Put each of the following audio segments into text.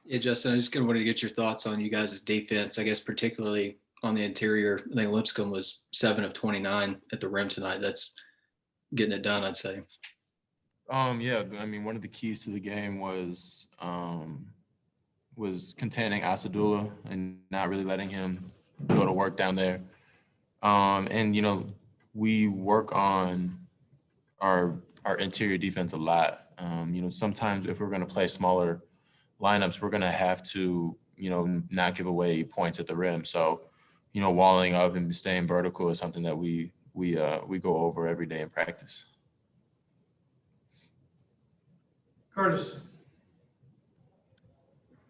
Yeah, Justin, I just kind of wanted to get your thoughts on you guys' defense. I guess particularly on the interior. I think Lipscomb was 7 of 29 at the rim tonight. That's getting it done, I'd say. Yeah, I mean, one of the keys to the game was containing Asadullah and not really letting him go to work down there. And we work on our interior defense a lot. Sometimes if we're going to play smaller lineups, we're going to have to not give away points at the rim. So, walling up and staying vertical is something that we go over every day in practice. Curtis.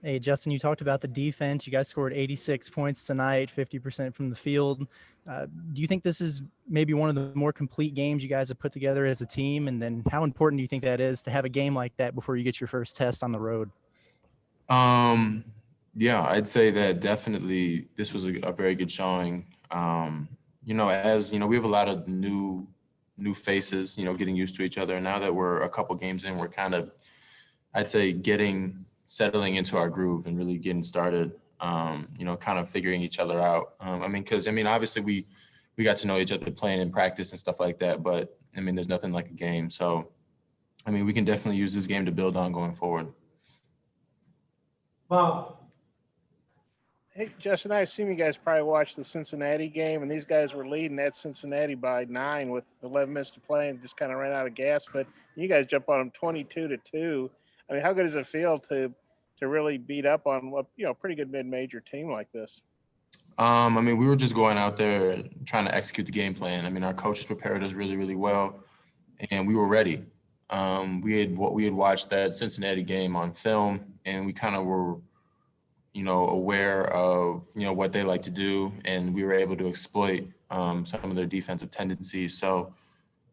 Hey, Justin, you talked about the defense. You guys scored 86 points tonight, 50% from the field. Do you think this is maybe one of the more complete games you guys have put together as a team? And then how important do you think that is to have a game like that before you get your first test on the road? Yeah, I'd say that definitely this was a very good showing. As we have a lot of new faces, getting used to each other. And now that we're a couple games in, we're kind of, I'd say, settling into our groove and really getting started, kind of figuring each other out. Obviously we got to know each other playing in practice and stuff like that, but there's nothing like a game. So, we can definitely use this game to build on going forward. Bob. Hey, Justin, I assume you guys probably watched the Cincinnati game, and these guys were leading at Cincinnati by 9 with 11 minutes to play and just kind of ran out of gas. But you guys jump on them 22-2. How good does it feel to really beat up on what a pretty good mid-major team like this? We were just going out there trying to execute the game plan. Our coaches prepared us really, really well, and we were ready. We had watched that Cincinnati game on film, and we kind of were, aware of what they like to do, and we were able to exploit some of their defensive tendencies. So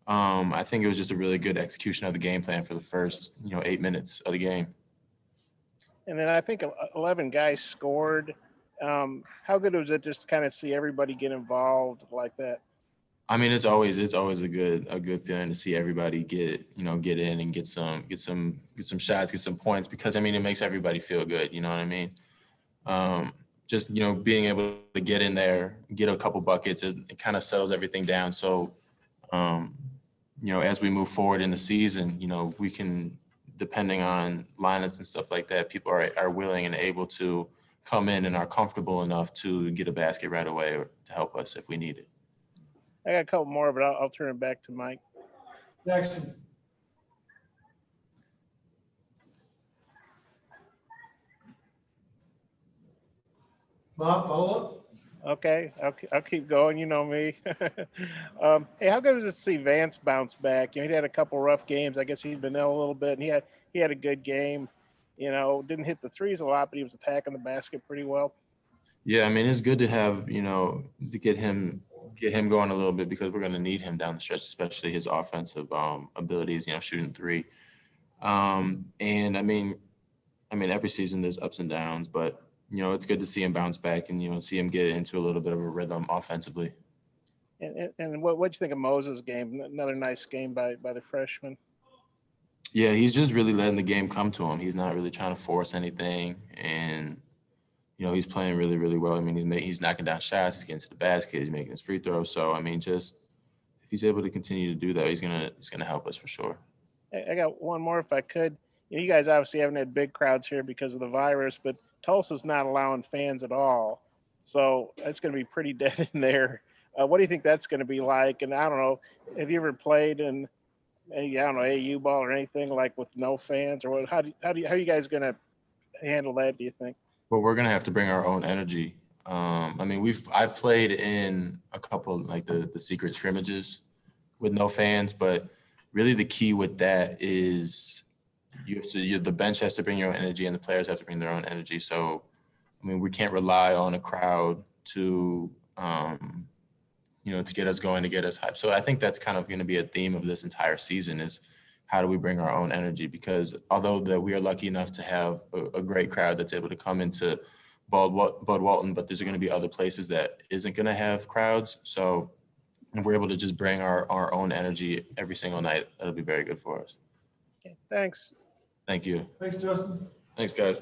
I think it was just a really good execution of the game plan for the first 8 minutes of the game. And then I think 11 guys scored. How good was it just to kind of see everybody get involved like that? It's always a good feeling to see everybody get in and get some shots, get some points, because it makes everybody feel good. You know what I mean? Just being able to get in there, get a couple buckets, it kind of settles everything down. So, as we move forward in the season, we can, depending on lineups and stuff like that, people are willing and able to come in and are comfortable enough to get a basket right away or to help us if we need it. I got a couple more, but I'll turn it back to Mike. Jackson. Bob, follow up. Okay, I'll keep going. You know me. Hey, how good was it to see Vance bounce back? He'd had a couple rough games. I guess he'd been ill a little bit, and he had a good game. Didn't hit the threes a lot, but he was attacking the basket pretty well. Yeah, it's good to have to get him going a little bit, because we're going to need him down the stretch, especially his offensive abilities. Shooting three. Every season there's ups and downs, but it's good to see him bounce back and see him get into a little bit of a rhythm offensively. And what'd you think of Moses' game? Another nice game by the freshman. Yeah, he's just really letting the game come to him. He's not really trying to force anything, and he's playing really, really well. He's knocking down shots, he's getting to the basket, he's making his free throws. So just if he's able to continue to do that, he's gonna help us for sure. I got one more if I could. You guys obviously haven't had big crowds here because of the virus, but Tulsa's not allowing fans at all. So it's going to be pretty dead in there. What do you think that's going to be like? And I don't know, have you ever played in, AU ball or anything like with no fans, or what? How are you guys going to handle that, do you think? Well, we're going to have to bring our own energy. I've played in a couple like the secret scrimmages with no fans, but really the key with that is the bench has to bring your own energy and the players have to bring their own energy. So, we can't rely on a crowd to get us going, to get us hyped. So I think that's kind of going to be a theme of this entire season is how do we bring our own energy? Because although that we are lucky enough to have a great crowd that's able to come into Bud Walton, but there's going to be other places that isn't going to have crowds. So if we're able to just bring our own energy every single night, that'll be very good for us. Okay, thanks. Thank you. Thanks, Justin. Thanks, guys.